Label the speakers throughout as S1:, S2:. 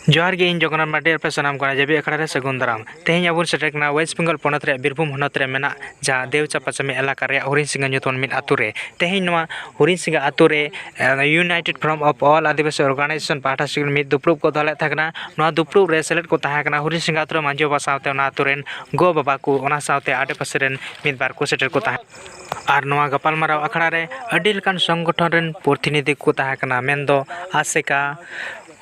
S1: जोहार गे इन जगन्नाथ माटी पे सनाम कना जेबी अखड़ा रे सगुन दाराम तेहें अबुन सेटेकना वेस्ट बेंगल पोनत रे बीरभूम होनत रे मेना जहाँ देवचा पश्चिमी इलाका रे हुरिन सिंगा ᱧᱩᱛᱩᱢ मिद आतु रे तेहें नवा हुरिन सिंगा आतु रे united forum of all Adivasi organisation पाठा सिगल मिद दुप्रुब को दले थाकना नवा दुप्रुब रे सेलेक्ट को ताहाकना हुरिन सिंगा आतु मांझो बासावते ओना आतु रेन गो बाबा को ओना सावते आडे पासे रेन मिद बार को सेटर को ताहा और नवा गपालमाराव अखड़ा रे अडी लकान संगठन रेन प्रतिनिधि को ताहाकना मेनदो आसेका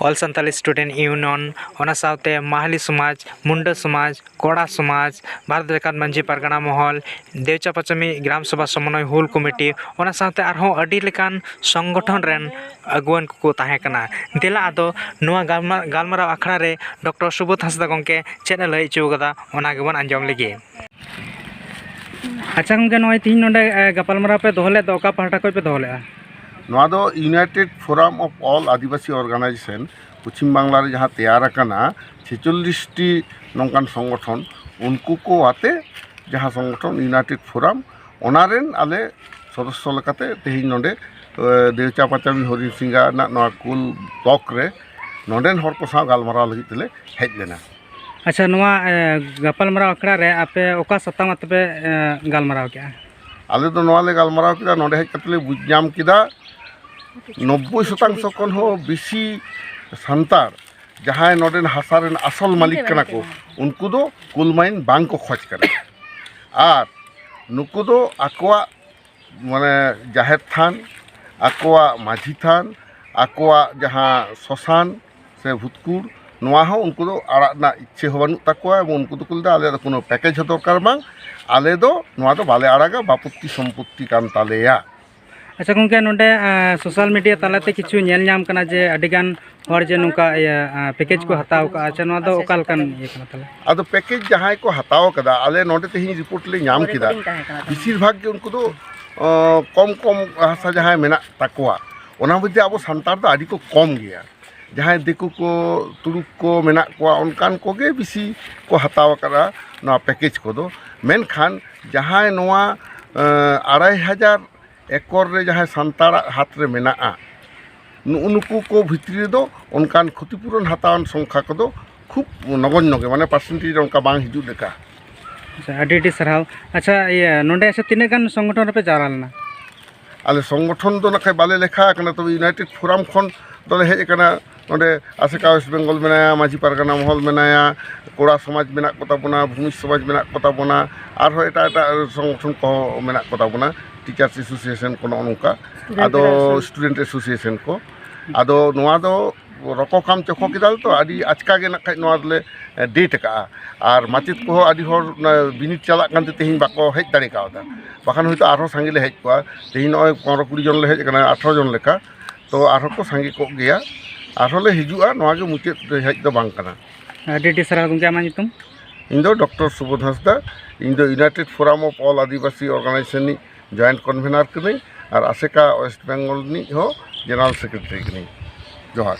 S1: ऑल संताली स्टूडेंट यूनियन ओना सावते माहली समाज मुंडा समाज कोड़ा समाज भारत जकात मंझी परगना महल देवचा पश्चिमी ग्राम सभा समन्वय हुल कमिटी ओना सावते आरहों अडी लेकान संगठन रेन अगुवन को ताहेकना देला आदो नुआ गालमाराव अखड़ा रे डॉक्टर सुबोध हंसदा गंके चेद लई चो कदा ओना गेबन आंजम लेगे। अच्छा गंके नय तीन नोंडे गपालमाराव पे दोहले दो का पाहटा को पे दोहले
S2: United forum of all Adivasi organisation Paschim Bangla रे जहाँ तैयार करना 46टी नौकान संगठन उनको को आते जहाँ संगठन यूनाइटेड फोराम ओनारेन आले सदस्य लेकाते तेहिं नोंडे देवचा पचामी हरिन सिंगा ना कुल ब्लॉक रे नोंडेन हर को साव गालमाराव लगी तेले हेज लेना।
S1: अच्छा नवा गपालमाराव अखड़ा रे आपे ओका सत्ता पे गालमाराव क्या
S2: आले तो नवा ले गालमाराव किदा नोंडे हेज कतले बुझाम किदा 90% खन हो बेसी सान्तार जहाँ नोडेन हासारेन असल मालिक कना को उनको दो कुलमाइन बांग को खोज करे और नुको दो आकोआ माने जाहेर थान आकोआ माझी थान आकोआ जहाँ शशान से भूतकुर नवा हो उनको दो आड़ाना इच्छे हो बानु ताकोआ उनको दो कुलदा आले कोनो पैकेज हो दरकार बांग आले दो नवा दो बाले आड़ागा बापुत्ति सम्पत्ति कान तालेया।
S1: अच्छा गंके नोंडे सोशल मीडिया तालाते किछु नेल नाम कना जे अडिगान हर जे नुका पैकेज को हताव का अच्छा नवा दो ओकाल कान ये कना ताले
S2: आदो पैकेज जहां को हताव कदा आले नोंडे तेही रिपोर्ट ले नाम किदा बेसिर भाग के उनको दो कम कम हासा जहां मेना ताकोआ ओना मध्य अब संतार दो आदि को कम गया जहां दिकु को तुरुक को मेना को उनकान को गे बिसी को हताव करा ना पैकेज को दो मेनखान जहां नवा 2500 एकर रे जहाँ सान्तार हाथ रे मेना उनको को भितरी दो उनकान क्षतिपूरण हतावन संख्या को दो खूब नगण्य के माने परसेंटेज उनका बांग हिजू लेका।
S1: अच्छा अडी सराव। अच्छा ये नोंडे ऐसे तीन गान संगठन पे जारा लेना
S2: आले संगठन दो नखे बाले लेखा कना तो यूनाइटेड फोराम खन दले हेज कना नोंडे आसेका वेस्ट बेंगल मेनाया माझी परगना महल मेनाया कोड़ा समाज मेना कोता बना भूमि समाज मेना कोता बना और एटा एटा संगठन को मेना कोता बना टीचर्स एसोसिएशन को नौका आदो स्टूडेंट एसोसिएशन को आदो नवा दो रको काम चखो किदाल तो आदि आचका गे नखाय नवा दले डेट का और माचित को आदि हर बिनित चला कानते तेहिं बाको हेज दाड़े कावदा बाखान होइतो आरो सांगे ले हेज को तेहिं नय 15-20 जन ले हेज कना 18 जन लेका तो आरो को सांगे को गया आरो ले हिजुआ नवा गे मुचित हेज दो बांग कना।
S1: आडी सरा गंके आमा नितुम
S2: इंदो डॉक्टर सुबोध हंसदा इंदो united forum of all Adivasi organisation नि जॉइंट कन्वेनर कनी और आसेका वेस्ट बेंगल नि हो जनरल सेक्रेटरी कनी। जोहार।